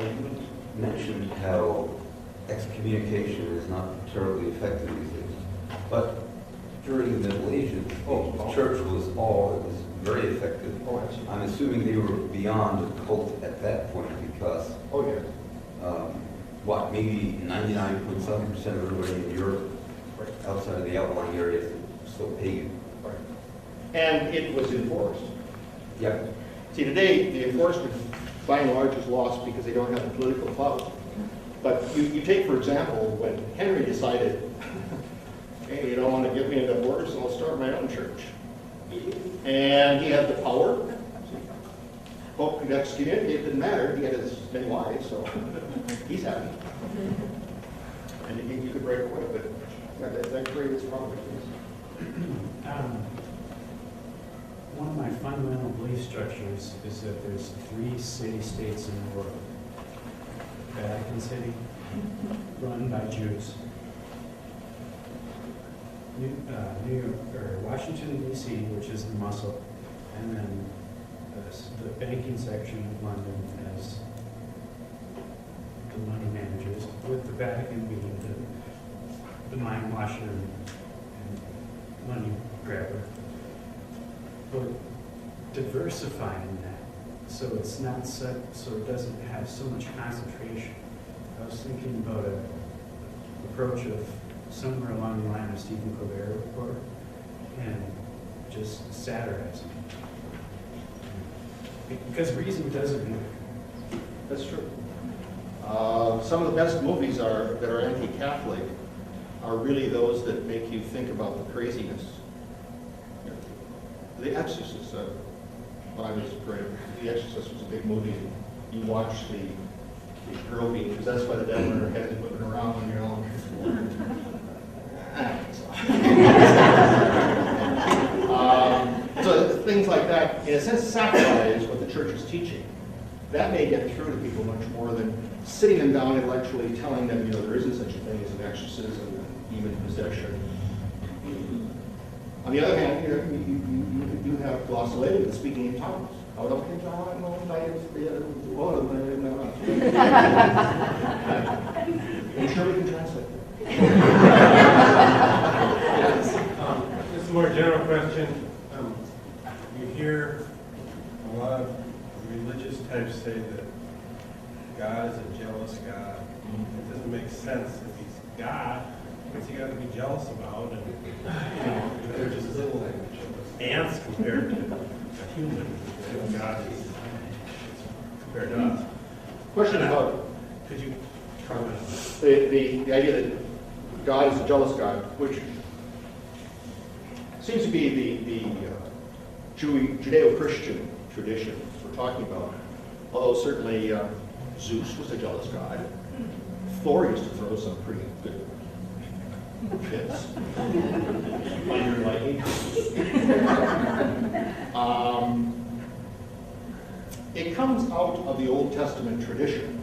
You mentioned how excommunication is not terribly effective these days, but during the Middle Ages, the church was very effective. Oh, absolutely. I'm assuming they were beyond the cult at that point because, Oh, yeah. maybe 99.7% of everybody in Europe, Right. outside of the outlying areas, is still pagan. Right. And it was enforced. Yeah. See, today, the enforcement, by and large, is lost because they don't have the political clout. But you take, for example, when Henry decided, hey, you don't want to give me a divorce, so I'll start my own church. And he had the power. Pope could excommunicate, it didn't matter, he had his many wives, so he's happy. And you could break away, but yeah, that created its problems. One of my fundamental belief structures is that there's 3 city-states in the world. Vatican City, run by Jews. New York, or Washington, D.C., which is the muscle, and then the banking section of London as the money managers, with the Vatican being the mind washer and money grabber. But diversifying that, so it's not so it doesn't have so much concentration. I was thinking about an approach of somewhere along the line of Stephen Colbert report and just satirizing. Because reason doesn't work. That's true. Some of the best movies that are anti-Catholic are really those that make you think about the craziness. The Exorcist, when I was great, The Exorcist was a big movie. You watch the girl being possessed by the devil and her head is whipping around and you're all, so things like that, in a sense, sacralize what the church is teaching. That may get through to people much more than sitting them down intellectually, telling them, there isn't such a thing as an exorcism and demon possession. On the other hand, you have glossolalia, speaking in tongues. I'm sure we can translate that. This is a more general question. You hear a lot of religious types say that God is a jealous God. It doesn't make sense. If he's God, what's he got to be jealous about? And they're just little ants compared to a human. God is compared to us. Question about Could you comment on that? the idea that God is a jealous God, which seems to be the Judeo-Christian tradition we're talking about. Although certainly Zeus was a jealous god. Thor used to throw some pretty good hits. Minor lightning. It comes out of the Old Testament tradition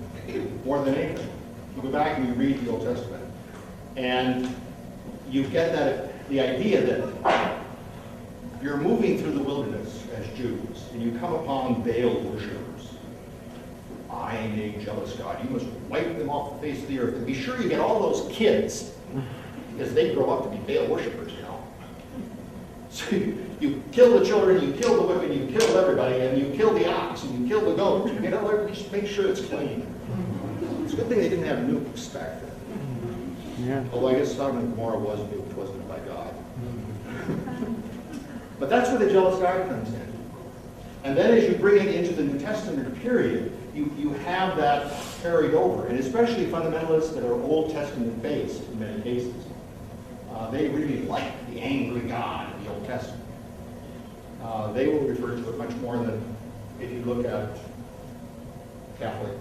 more than anything. You go back and you read the Old Testament, and you get the idea that you're moving through the wilderness as Jews, and you come upon Baal worshippers. I am a jealous God. You must wipe them off the face of the earth. And be sure you get all those kids, because they grow up to be Baal worshippers, So you kill the children, you kill the women, you kill everybody, and you kill the ox, and you kill the goat. Just make sure it's clean. It's a good thing they didn't have nukes back then. Yeah. Although I guess Sodom and Gomorrah was nuked, wasn't it, by God? But that's where the jealous God comes in. And then as you bring it into the New Testament period, you have that carried over. And especially fundamentalists that are Old Testament based in many cases. They really like the angry God of the Old Testament. They will refer to it much more than if you look at Catholic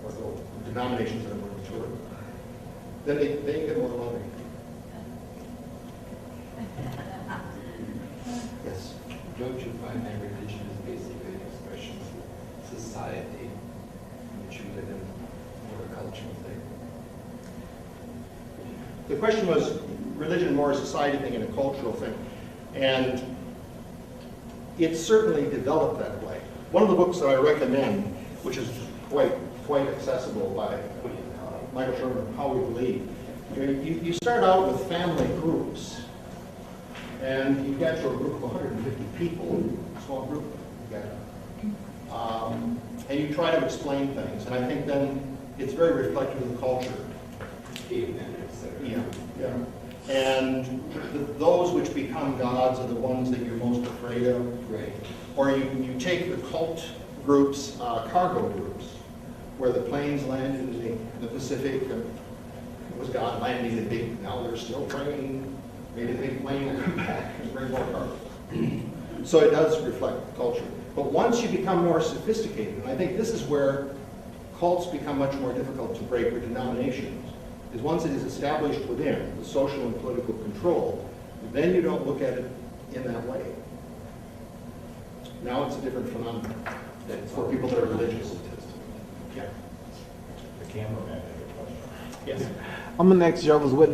or the denominations that are more mature. Then they get more loving. Yes? Don't you find that religion is basically an expression of society in which you live in, or a cultural thing? The question was religion more a society thing and a cultural thing. And it certainly developed that way. One of the books that I recommend which is quite accessible by Michael Sherman, How We Believe. You start out with family groups, and you get to a group of 150 people, small group, you get, and you try to explain things, and I think then it's very reflective of the culture. Yeah, yeah. And those which become gods are the ones that you're most afraid of. Right. Or you take the cult groups, cargo groups, where the planes landed in the Pacific, and it was God landing in big, now they're still praying, maybe the big plane will come back and bring more cargo. So it does reflect culture. But once you become more sophisticated, and I think this is where cults become much more difficult to break, or denominations, is once it is established within the social and political control, then you don't look at it in that way. Now it's a different phenomenon for people that are religious. Yeah. The cameraman had a question. Yes. I'm the next Jehovah's Witness